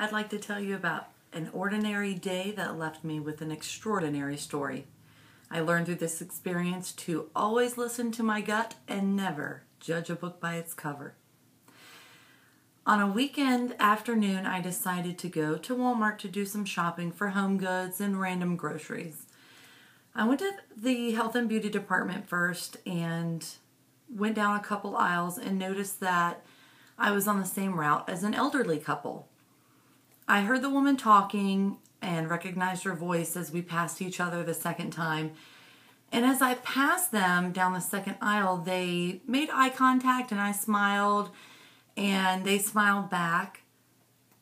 I'd like to tell you about an ordinary day that left me with an extraordinary story. I learned through this experience to always listen to my gut and never judge a book by its cover. On a weekend afternoon, I decided to go to Walmart to do some shopping for home goods and random groceries. I went to the health and beauty department first and went down a couple aisles and noticed that I was on the same route as an elderly couple. I heard the woman talking and recognized her voice as we passed each other the second time. And as I passed them down the second aisle, they made eye contact and I smiled and they smiled back.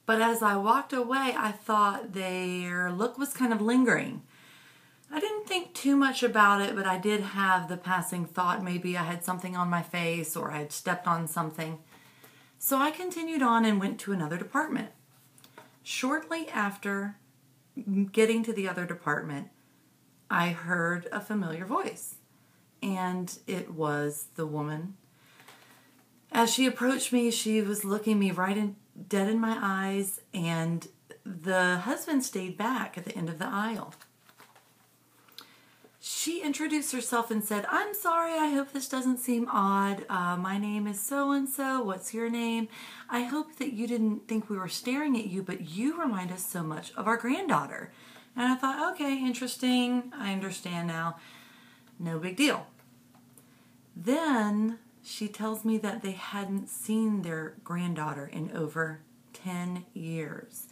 But as I walked away, I thought their look was kind of lingering. I didn't think too much about it, but I did have the passing thought maybe I had something on my face or I had stepped on something. So I continued on and went to another department. Shortly after getting to the other department, I heard a familiar voice, and it was the woman. As she approached me, she was looking me dead in my eyes, and the husband stayed back at the end of the aisle. She introduced herself and said, "I'm sorry, I hope this doesn't seem odd. My name is so-and-so. What's your name? I hope that you didn't think we were staring at you, but you remind us so much of our granddaughter." And I thought, okay, interesting. I understand now. No big deal. Then she tells me that they hadn't seen their granddaughter in over 10 years.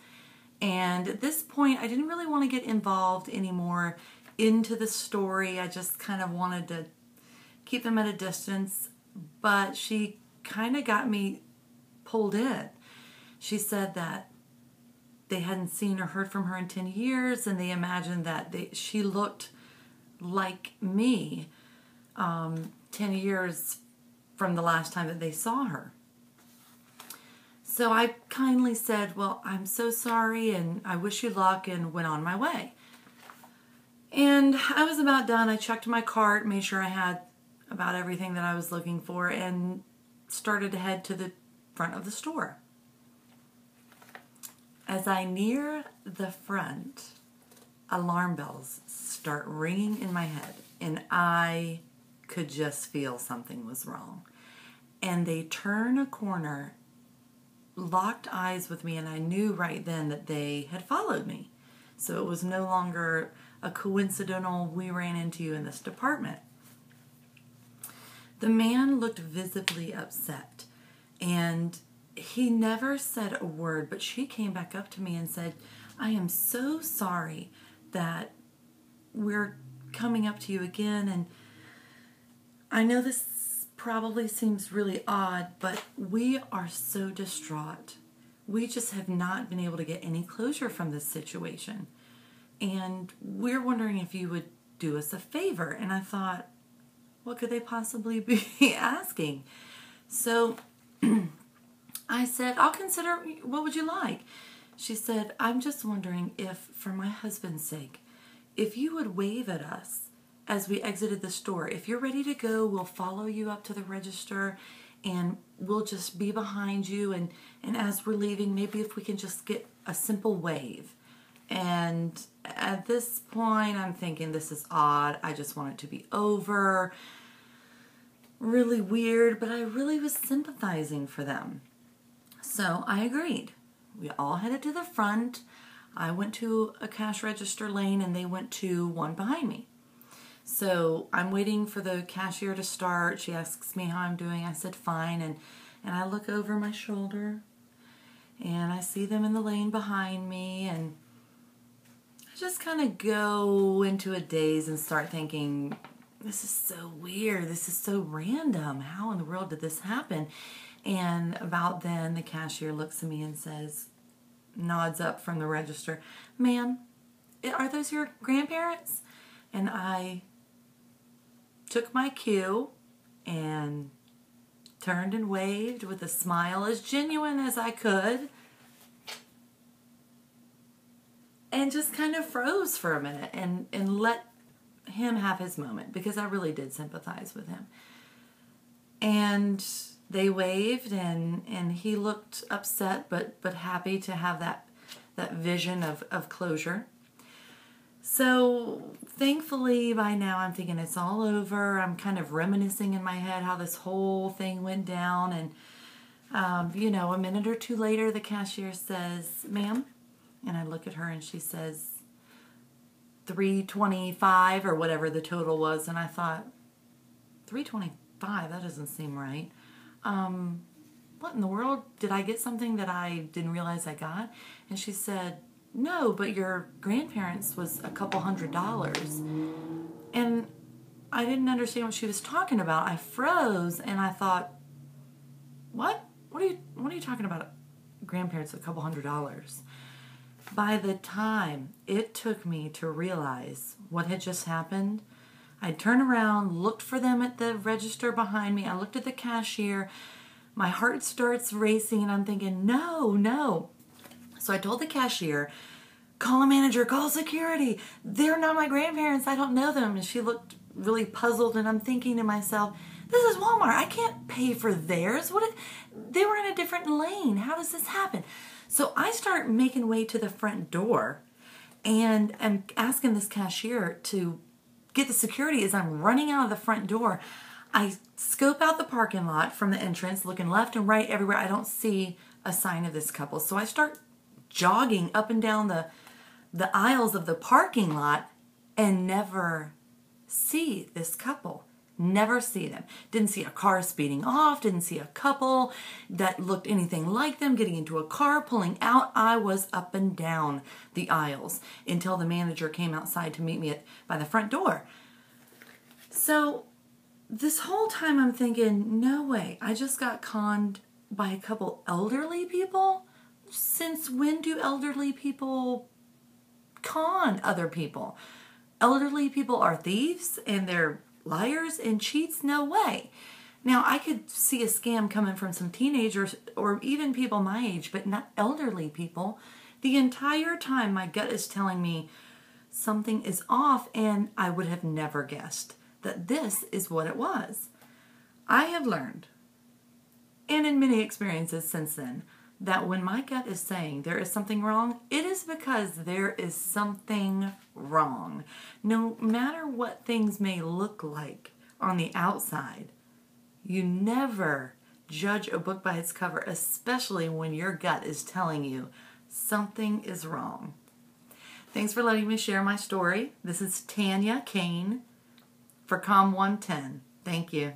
And at this point, I didn't really want to get involved anymore into the story. I just kind of wanted to keep them at a distance, but she kind of got me pulled in. She said that they hadn't seen or heard from her in 10 years, and they imagined that she looked like me 10 years from the last time that they saw her. So I kindly said, "Well, I'm so sorry, and I wish you luck," and went on my way. And I was about done. I checked my cart, made sure I had about everything that I was looking for, and started to head to the front of the store. As I near the front, alarm bells start ringing in my head, and I could just feel something was wrong. And they turn a corner, locked eyes with me, and I knew right then that they had followed me. So it was no longer a coincidental, we ran into you in this department. The man looked visibly upset, and he never said a word, but she came back up to me and said, "I am so sorry that we're coming up to you again, and I know this probably seems really odd, but we are so distraught. We just have not been able to get any closure from this situation. And we're wondering if you would do us a favor." And I thought, what could they possibly be asking? So I said, "I'll consider. What would you like?" She said, "I'm just wondering if, for my husband's sake, if you would wave at us as we exited the store. If you're ready to go, we'll follow you up to the register and we'll just be behind you. And as we're leaving, maybe if we can just get a simple wave." And at this point, I'm thinking, this is odd. I just want it to be over. Really weird, but I really was sympathizing for them. So I agreed. We all headed to the front. I went to a cash register lane and they went to one behind me. So I'm waiting for the cashier to start. She asks me how I'm doing. I said, "Fine." And I look over my shoulder and I see them in the lane behind me, and I just kind of go into a daze and start thinking, this is so weird. This is so random. How in the world did this happen? And about then, the cashier looks at me and says, nods up from the register, "Ma'am, are those your grandparents?" And I took my cue and turned and waved with a smile as genuine as I could, and just kind of froze for a minute and let him have his moment, because I really did sympathize with him. And they waved, and he looked upset but happy to have that that vision of closure. So thankfully by now I'm thinking it's all over. I'm kind of reminiscing in my head how this whole thing went down. And, you know, a minute or two later, the cashier says, "Ma'am," and I look at her and she says, $325 or whatever the total was. And I thought, $325, that doesn't seem right. What in the world? Did I get something that I didn't realize I got? And she said, "No, but your grandparents was a couple $100s. And I didn't understand what she was talking about. I froze and I thought, what? What are you talking about? Grandparents, a couple $100s. By the time it took me to realize what had just happened, I turned around, looked for them at the register behind me. I looked at the cashier. My heart starts racing and I'm thinking, no. So I told the cashier, "Call a manager, call security. They're not my grandparents. I don't know them." And she looked really puzzled and I'm thinking to myself, this is Walmart. I can't pay for theirs. They were in a different lane. How does this happen? So I start making way to the front door and I'm asking this cashier to get the security. As I'm running out of the front door, I scope out the parking lot from the entrance, looking left and right everywhere. I don't see a sign of this couple. So I start jogging up and down the aisles of the parking lot and never see this couple. Never see them. Didn't see a car speeding off. Didn't see a couple that looked anything like them getting into a car, pulling out. I was up and down the aisles until the manager came outside to meet me by the front door. So this whole time I'm thinking, no way. I just got conned by a couple elderly people? Since when do elderly people con other people? Elderly people are thieves and they're liars and cheats? No way. Now, I could see a scam coming from some teenagers or even people my age, but not elderly people. The entire time my gut is telling me something is off, and I would have never guessed that this is what it was. I have learned, and in many experiences since then, that when my gut is saying there is something wrong, it is because there is something wrong. No matter what things may look like on the outside, you never judge a book by its cover, especially when your gut is telling you something is wrong. Thanks for letting me share my story. This is Tanya Kane for COM110. Thank you.